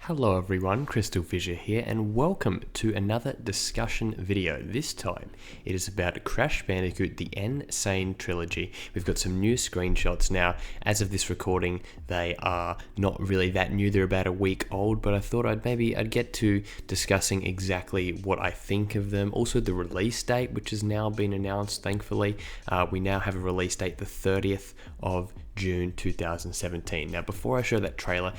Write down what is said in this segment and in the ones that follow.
Hello everyone, CrystalFissure here, and welcome to another discussion video. This time, it is about Crash Bandicoot the N-Sane Trilogy. We've got some new screenshots now. As of this recording, they are not really that new. They're about a week old, but I thought I'd get to discussing exactly what I think of them. Also, the release date, which has now been announced, thankfully. We now have a release date, the 30th of June 2017. Now, before I show that trailer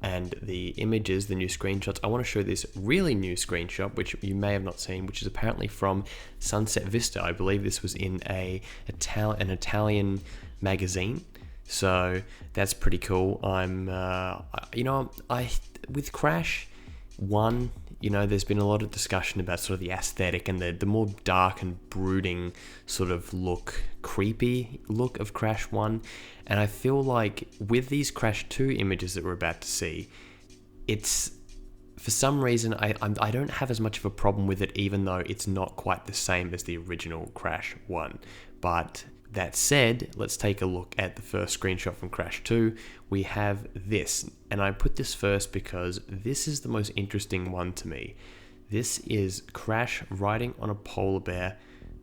and the images, the new screenshots, I want to show this really new screenshot, which you may have not seen, which is apparently from Sunset Vista. I believe this was in an Italian magazine. So that's pretty cool. With Crash 1, there's been a lot of discussion about sort of the aesthetic and the more dark and brooding sort of creepy look of Crash 1. And I feel like with these Crash 2 images that we're about to see, it's, for some reason, I don't have as much of a problem with it, even though it's not quite the same as the original Crash 1. But that said, let's take a look at the first screenshot from Crash 2. We have this, and I put this first because this is the most interesting one to me. This is Crash riding on a polar bear,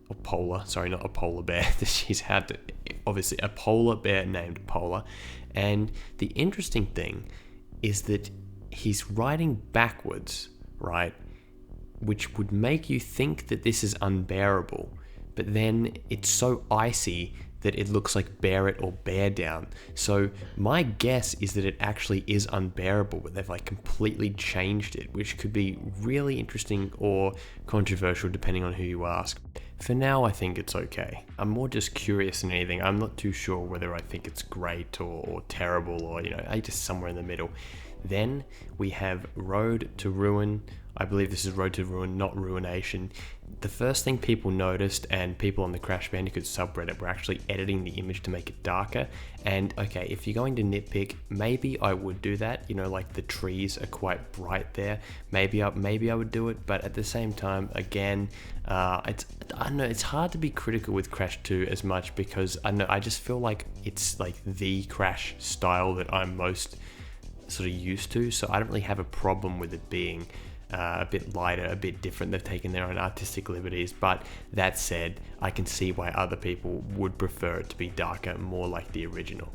not a polar bear. She's had to, obviously a polar bear named Polar. And the interesting thing is that he's riding backwards, right? Which would make you think that this is unbearable. But then it's so icy that it looks like bear it or bear down. So my guess is that it actually is unbearable, but they've completely changed it, which could be really interesting or controversial depending on who you ask. For now, I think it's okay. I'm more just curious than anything. I'm not too sure whether I think it's great or terrible or, I just somewhere in the middle. Then we have Road to Ruin. I believe this is Road to Ruin, not Ruination. The first thing people noticed, and people on the Crash Bandicoot subreddit were actually editing the image to make it darker. And okay, if you're going to nitpick, maybe I would do that. Like the trees are quite bright there. Maybe I would do it, but at the same time, again, I don't know. It's hard to be critical with Crash 2 as much because I just feel like it's like the Crash style that I'm most sort of used to. So I don't really have a problem with it being a bit lighter, a bit different. They've taken their own artistic liberties, but that said, I can see why other people would prefer it to be darker, more like the original.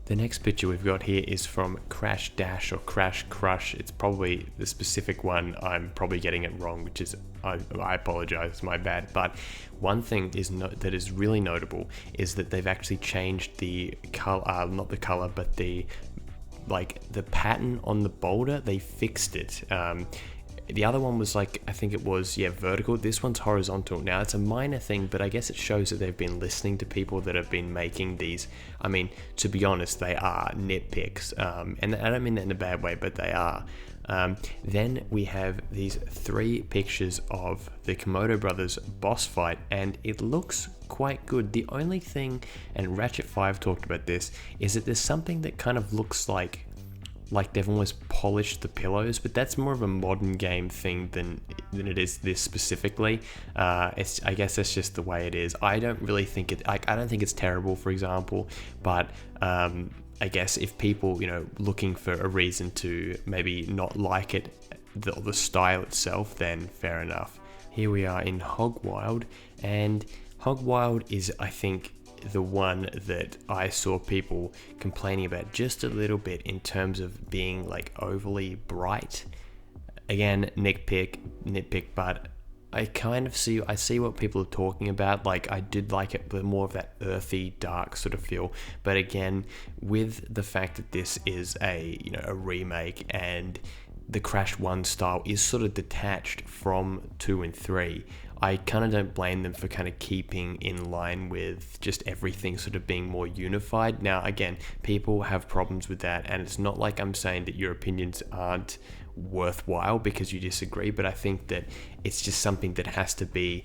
The next picture we've got here is from Crash Dash or Crash Crush. It's probably the specific one. I'm probably getting it wrong, which is, I apologize, it's my bad. But one thing that is really notable is that they've actually changed the color, not the color, but the pattern on the boulder. They fixed it. The other one was I think it was vertical. This one's horizontal. Now it's a minor thing, but I guess it shows that they've been listening to people that have been making these. I mean, to be honest, they are nitpicks, and I don't mean that in a bad way, but they are. Then we have these 3 pictures of the Komodo brothers boss fight, and it looks quite good. The only thing, and Ratchet 5 talked about this, is that there's something that kind of looks like they've almost polished the pillows, but that's more of a modern game thing than it is this specifically. I guess that's just the way it is. I don't really think it. I don't think it's terrible, for example, but I guess if people, looking for a reason to maybe not like it, the style itself, then fair enough. Here we are in Hogwild, and Hogwild is, I think, the one that I saw people complaining about just a little bit in terms of being overly bright. Again, nitpick, but I kind of see what people are talking about. I did like it, but more of that earthy, dark sort of feel. But again, with the fact that this is a remake and the Crash 1 style is sort of detached from 2 and 3, I kind of don't blame them for kind of keeping in line with just everything sort of being more unified. Now, again, people have problems with that, and it's not like I'm saying that your opinions aren't worthwhile because you disagree, but I think that it's just something that has to be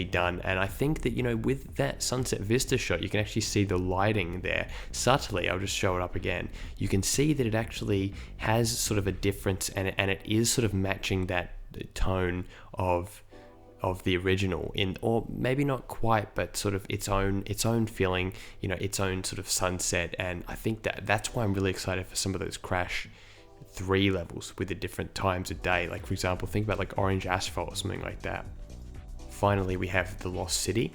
done. And I think that with that Sunset Vista shot, you can actually see the lighting there subtly. I'll just show it up again. You can see that it actually has sort of a difference, and it is sort of matching that tone of the original, or maybe not quite, but sort of its own feeling, its own sort of sunset. And I think that's why I'm really excited for some of those Crash 3 levels with the different times of day. Like, for example, think about like Orange Asphalt or something like that. Finally, we have the Lost City,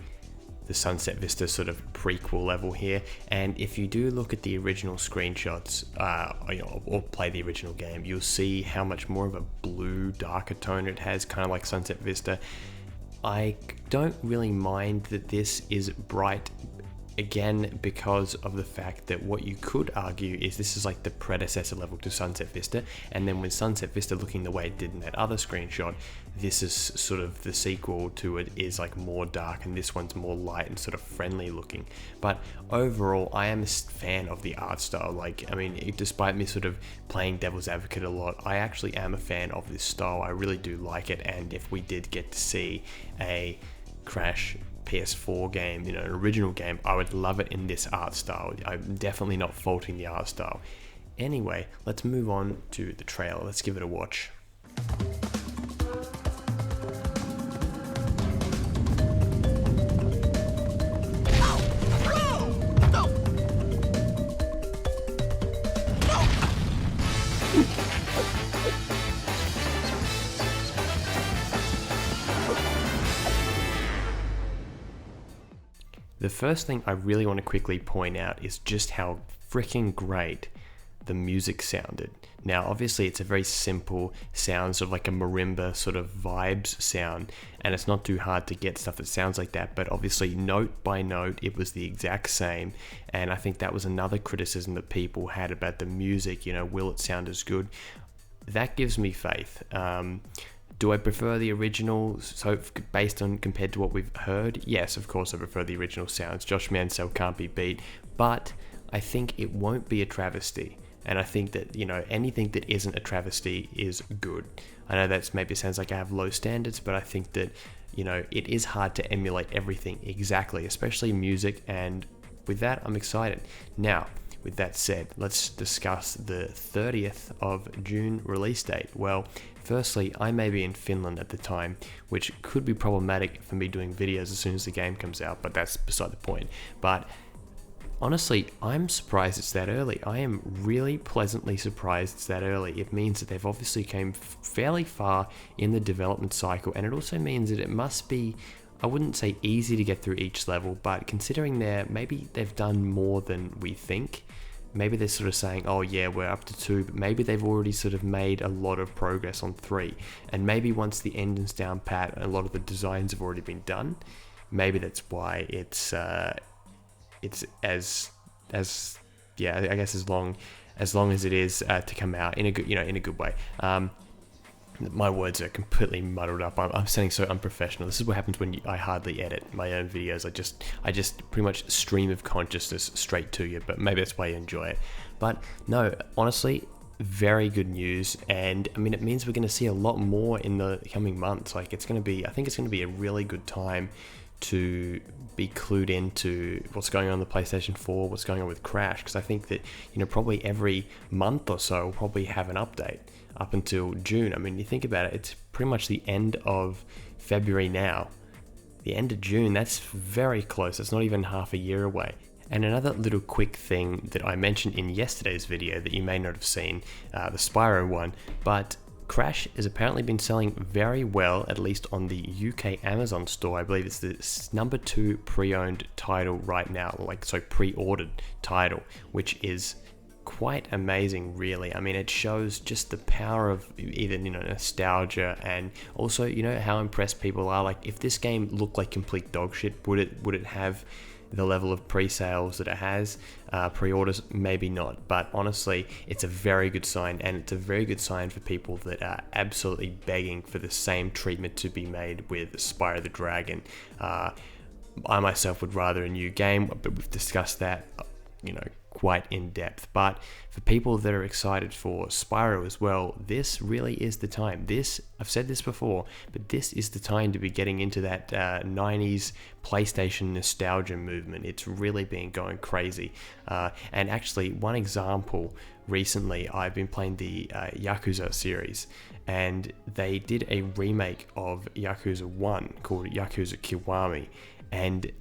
the Sunset Vista sort of prequel level here. And if you do look at the original screenshots, or play the original game, you'll see how much more of a blue, darker tone it has, kind of like Sunset Vista. I don't really mind that this is bright, again, because of the fact that what you could argue is this is like the predecessor level to Sunset Vista, and then with Sunset Vista looking the way it did in that other screenshot, this is sort of the sequel to it, is like more dark, and this one's more light and sort of friendly looking. But overall, I am a fan of the art style. Like, I mean, despite me sort of playing devil's advocate a lot, I actually am a fan of this style. I really do like it, and if we did get to see a Crash PS4 game, an original game, I would love it in this art style. I'm definitely not faulting the art style. Anyway, let's move on to the trailer. Let's give it a watch. The first thing I really want to quickly point out is just how freaking great the music sounded. Now, obviously, it's a very simple sound, sort of like a marimba sort of vibes sound, and it's not too hard to get stuff that sounds like that, but obviously, note by note, it was the exact same, and I think that was another criticism that people had about the music, will it sound as good? That gives me faith. Do I prefer the original, so based on compared to what we've heard? Yes, of course I prefer the original sounds. Josh Mansell can't be beat, but I think it won't be a travesty. And I think that, anything that isn't a travesty is good. I know that maybe sounds like I have low standards, but I think that, it is hard to emulate everything exactly, especially music, and with that, I'm excited. Now, with that said, let's discuss the 30th of June release date. Well, firstly, I may be in Finland at the time, which could be problematic for me doing videos as soon as the game comes out, but that's beside the point. But honestly, I'm surprised it's that early. I am really pleasantly surprised it's that early. It means that they've obviously came fairly far in the development cycle, and it also means that it must be, I wouldn't say easy to get through each level, but considering maybe they've done more than we think. Maybe they're sort of saying, oh yeah, we're up to 2, but maybe they've already sort of made a lot of progress on 3. And maybe once the engine's down pat, a lot of the designs have already been done. Maybe that's why it's as yeah, I guess as long as it is to come out in a good, in a good way. My words are completely muddled up. I'm sounding so unprofessional. This is what happens when I hardly edit my own videos. I just pretty much stream of consciousness straight to you, but maybe that's why you enjoy it. But no, honestly, very good news. And I mean, it means we're going to see a lot more in the coming months. Like, I think it's going to be a really good time to be clued into what's going on in the PlayStation 4, what's going on with Crash, because I think that, probably every month or so we'll probably have an update up until June. I mean, you think about it, it's pretty much the end of February now. The end of June, that's very close. It's not even half a year away. And another little quick thing that I mentioned in yesterday's video that you may not have seen, the Spyro one, but Crash has apparently been selling very well, at least on the UK Amazon store. I believe it's the number 2 pre-owned title right now, pre-ordered title, which is quite amazing, really. I mean, it shows just the power of either nostalgia, and also how impressed people are. Like, if this game looked like complete dog shit, would it have the level of pre-sales that it has? Pre-orders, maybe not, but honestly, it's a very good sign, and it's a very good sign for people that are absolutely begging for the same treatment to be made with Spyro the Dragon. I myself would rather a new game, but we've discussed that quite in depth. But for people that are excited for Spyro as well, this really is the time. I've said this before, but this is the time to be getting into that 90s PlayStation nostalgia movement. It's really been going crazy. And actually, one example, recently I've been playing the Yakuza series, and they did a remake of Yakuza 1 called Yakuza Kiwami, and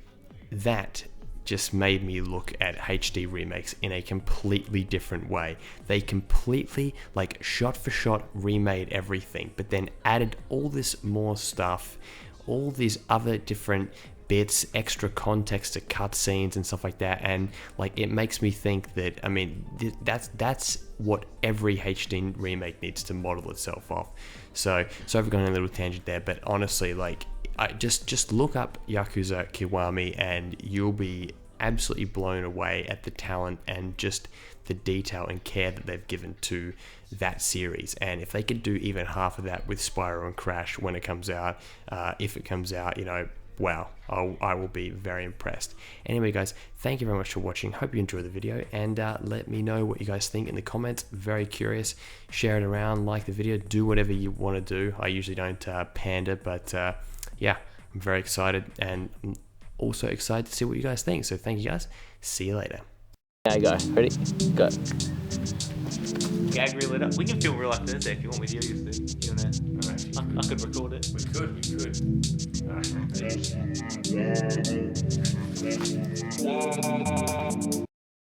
that just made me look at HD remakes in a completely different way. They completely, like, shot for shot remade everything, but then added all this more stuff, all these other different bits, extra context to cutscenes and stuff like that, and like it makes me think that, I mean, that's what every HD remake needs to model itself off. So sorry for going on a little tangent there, but honestly, like, I just look up Yakuza Kiwami and you'll be absolutely blown away at the talent and just the detail and care that they've given to that series. And if they could do even half of that with Spyro and Crash when it comes out, if it comes out, you know, wow, I will be very impressed. Anyway, guys, thank you very much for watching. Hope you enjoyed the video, and let me know what you guys think in the comments. Very curious. Share it around, like the video, do whatever you want to do. I usually don't pander, but yeah, I'm very excited, and I'm also excited to see what you guys think. So thank you guys. See you later. Now go. Ready? Go. Gag reel it up. We can film real life Thursday if you want me to use it. You know, I could record it. We could.